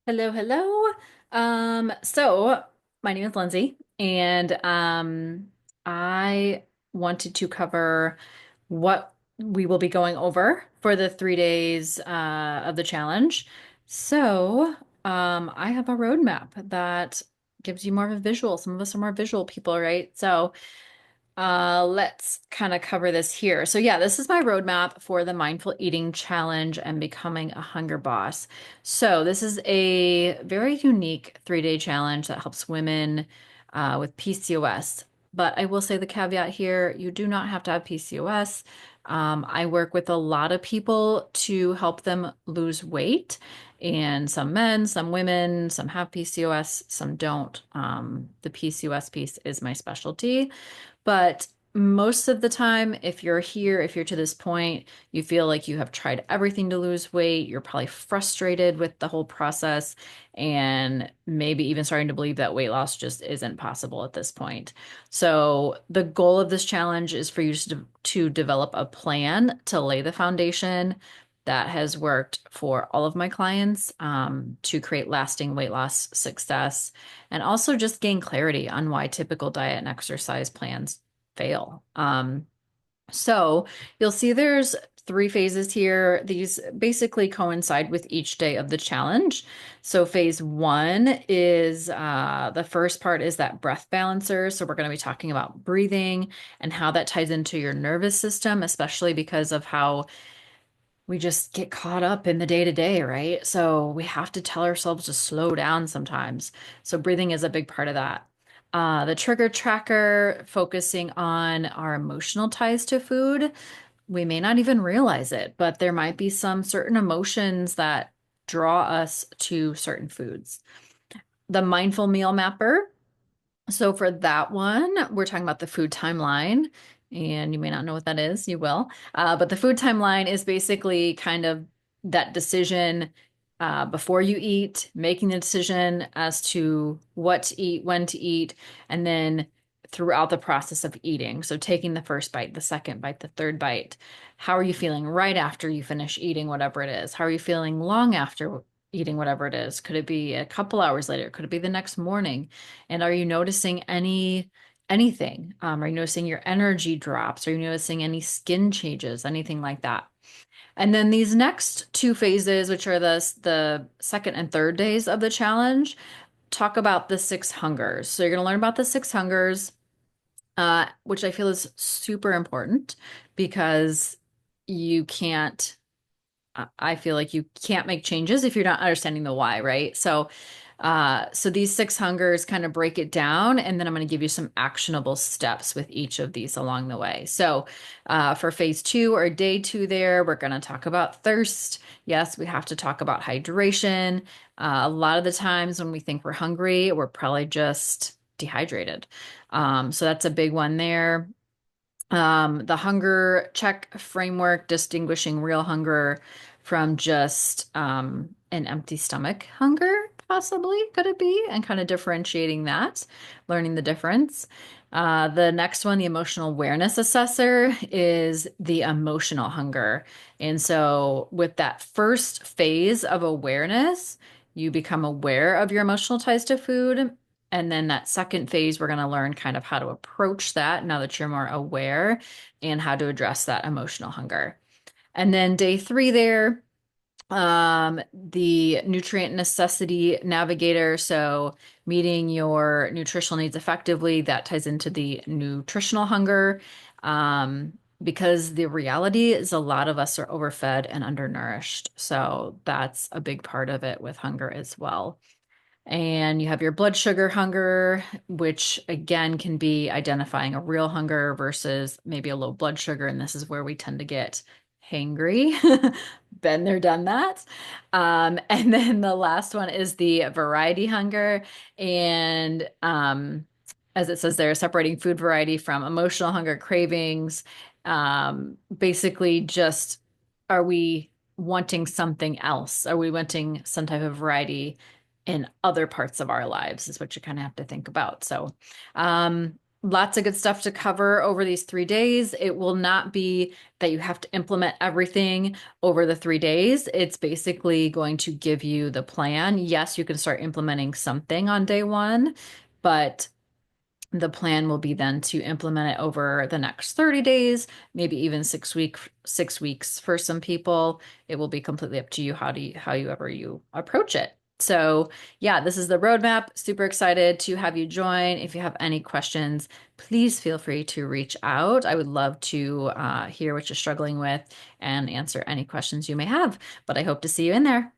Hello, hello. So my name is Lindsay, and I wanted to cover what we will be going over for the 3 days of the challenge. So, I have a roadmap that gives you more of a visual. Some of us are more visual people, right? So, let's kind of cover this here. So yeah, this is my roadmap for the mindful eating challenge and becoming a hunger boss. So this is a very unique 3-day challenge that helps women with PCOS. But I will say the caveat here, you do not have to have PCOS. I work with a lot of people to help them lose weight, and some men, some women, some have PCOS, some don't. The PCOS piece is my specialty. But most of the time, if you're here, if you're to this point, you feel like you have tried everything to lose weight, you're probably frustrated with the whole process, and maybe even starting to believe that weight loss just isn't possible at this point. So, the goal of this challenge is for you to develop a plan to lay the foundation that has worked for all of my clients to create lasting weight loss success and also just gain clarity on why typical diet and exercise plans fail. So you'll see there's 3 phases here. These basically coincide with each day of the challenge. So phase one is the first part is that breath balancer. So we're going to be talking about breathing and how that ties into your nervous system, especially because of how we just get caught up in the day to day, right? So we have to tell ourselves to slow down sometimes. So breathing is a big part of that. The trigger tracker, focusing on our emotional ties to food. We may not even realize it, but there might be some certain emotions that draw us to certain foods. The mindful meal mapper, so for that one, we're talking about the food timeline, and you may not know what that is, you will. But the food timeline is basically kind of that decision before you eat, making the decision as to what to eat, when to eat, and then throughout the process of eating. So taking the first bite, the second bite, the third bite. How are you feeling right after you finish eating whatever it is? How are you feeling long after eating whatever it is? Could it be a couple hours later? Could it be the next morning? And are you noticing anything? Are you noticing your energy drops? Are you noticing any skin changes? Anything like that? And then these next 2 phases, which are the second and third days of the challenge, talk about the 6 hungers. So you're going to learn about the 6 hungers, which I feel is super important because you can't. I feel like you can't make changes if you're not understanding the why, right? So these 6 hungers kind of break it down, and then I'm going to give you some actionable steps with each of these along the way. So, for phase two or day two, there, we're going to talk about thirst. Yes, we have to talk about hydration. A lot of the times when we think we're hungry, we're probably just dehydrated. So that's a big one there. The hunger check framework, distinguishing real hunger from just an empty stomach hunger, possibly, could it be? And kind of differentiating that, learning the difference. The next one, the emotional awareness assessor, is the emotional hunger. And so, with that first phase of awareness, you become aware of your emotional ties to food. And then that second phase, we're going to learn kind of how to approach that now that you're more aware and how to address that emotional hunger. And then day three there, the nutrient necessity navigator. So meeting your nutritional needs effectively, that ties into the nutritional hunger. Because the reality is a lot of us are overfed and undernourished. So that's a big part of it with hunger as well. And you have your blood sugar hunger, which again can be identifying a real hunger versus maybe a low blood sugar. And this is where we tend to get hangry. Been there, done that. And then the last one is the variety hunger. And as it says there, separating food variety from emotional hunger cravings. Basically, just are we wanting something else? Are we wanting some type of variety in other parts of our lives is what you kind of have to think about. So, lots of good stuff to cover over these 3 days. It will not be that you have to implement everything over the 3 days. It's basically going to give you the plan. Yes, you can start implementing something on day one, but the plan will be then to implement it over the next 30 days, maybe even 6 weeks for some people. It will be completely up to you however you approach it. So yeah, this is the roadmap. Super excited to have you join. If you have any questions, please feel free to reach out. I would love to hear what you're struggling with and answer any questions you may have. But I hope to see you in there.